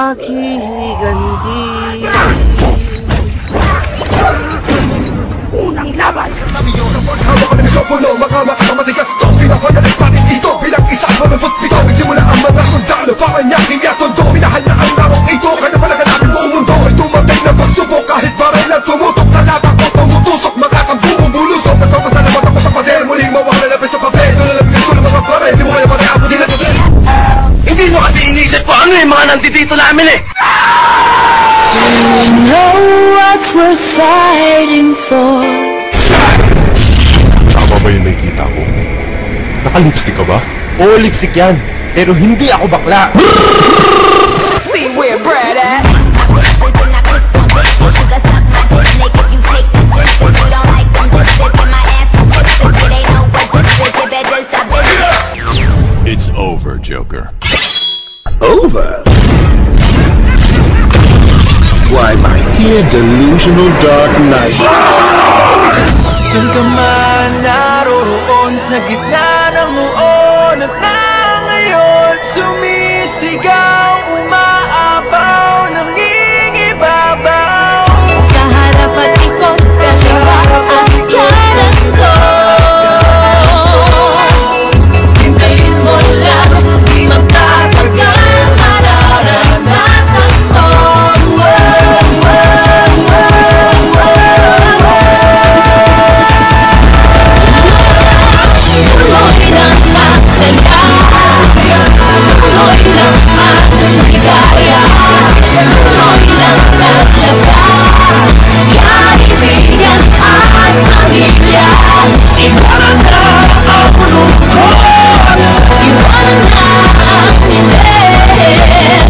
makihigandi. Unang laban! Namiyo sa paghawa ka ng mikropono, matigas to. Pinapagaling pa rin ito bilang isang mamabot pito. Nagsimula ang mga sundalo para niyang tondo. Minahal na ang larong ito, kaya palaganapin buong mundo. Ay tumatay na pagsubok kahit baril at sumutok. Talabak ko tumutusok, makakambumong bulusok. Nagpapasalamat ako sa pader, muling mawala na sa papel. Nalalamigin ko ng mga baril, hindi mo kaya pati abutin na papel. Hindi mo kasi inisip ko ano yung mga nandito namin eh. You know what's worth fighting for. Tama ba yung nakikita ko? Naka-lipstick ka ba? Oo, lipstick yan. Pero hindi ako bakla. See where Brad at. It's over, Joker. Over? Why, my dear delusional Dark Knight. Saan ka man naroroon sa gitna ng muon at na ngayon sumisigaw, umaapaw, nangingibabaw. Sa harap at ikot, kaliwa at kanan ko. Hintayin mo lang, di magtatagal, mararanasan mo. Tuloy lang ang saya, tuloy lang ang ligaya, tuloy lang talaga, kaibigan at pamilya. Iwanan na ang lungkot, iwanan na ang inis,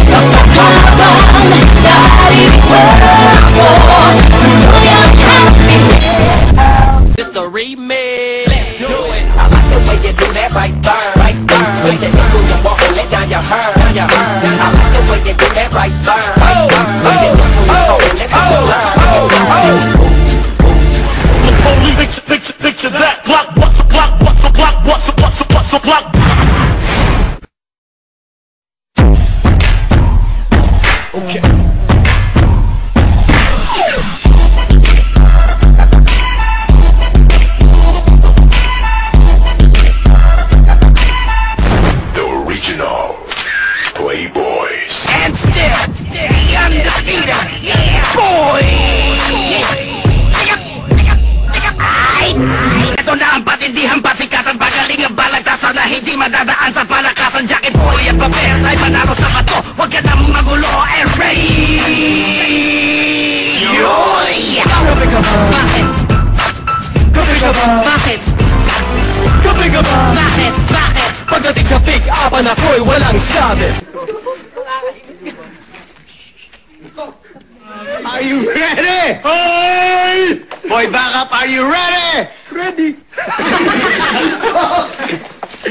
kapag habang daririwan ko, tuloy ang happiness. It's the remix. Let's do it. I like the way you do that right there, right there. Switch it into the wall and let down your hair, down your hair. I like the way you do that right there, right there. Switch it into the wall and let down your hair. Only picture that block. What's a block? What's a block? What's a block? Okay. The original Playboys. And still, the undefeated, yeah, boy! Ito na ang patindihan, pasikatan, pagaling ang balagtasan na hindi madadaan sa palakasan. Jacket, boy, at papel, tayo manalo sa bato. Huwag ka nang magulo, and ready! Yoy! Gabi ka ba? Bakit? Gabi ka ba? Bakit? Gabi ka ba? Bakit? Bakit? Pagdating sa pick-upan ako'y walang sabi. Are you ready? Hey! Boy, back up, are you ready? Ready?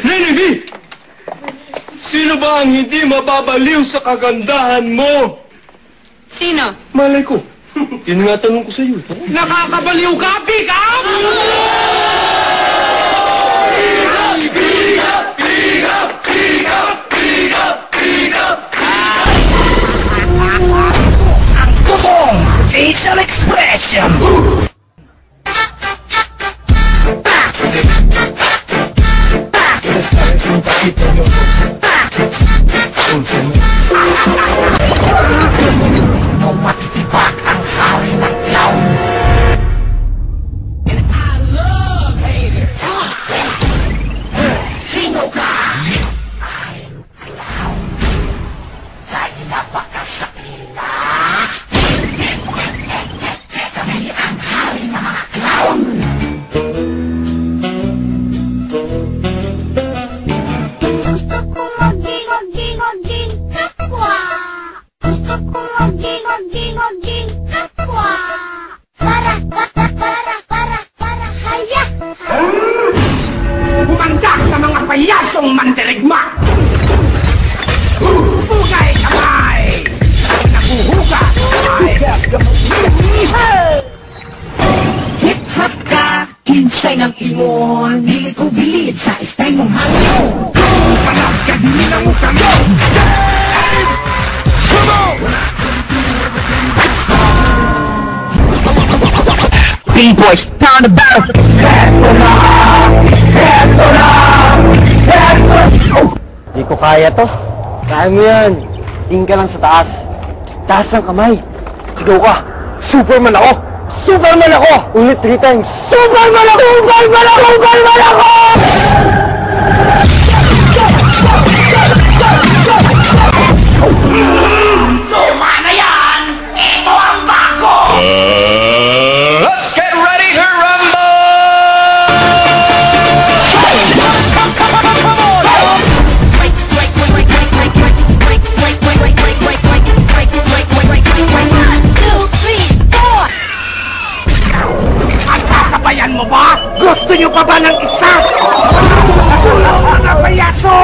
Nini! Sino ba ang hindi mababaliw sa kagandahan mo? Sino? Malay ko. Yun nga tanong ko sa'yo. Nakakabaliw ka, pick up! Facial expression. payasong mandirigma! Bugay kamay! Ang naguhugas ay hip-hop ka, kinsay ng imon, hindi ko bilid sa istay mong hangyo. Panagkad nilang utang mo! D-Boys, turn the battle. Di ko kaya to. Kaya mo yan. Tingin ka lang sa taas. Taas ng kamay. Sigaw ka. Superman ako! Superman ako! Ulit 3 times. Superman ako! Superman ako! Superman ako! Luma na yan! Ito ang bago! Let's get ready to rumble! Sasabayan mo ba? Gusto nyo pa ba ng isa? Nasulo ka na, payaso!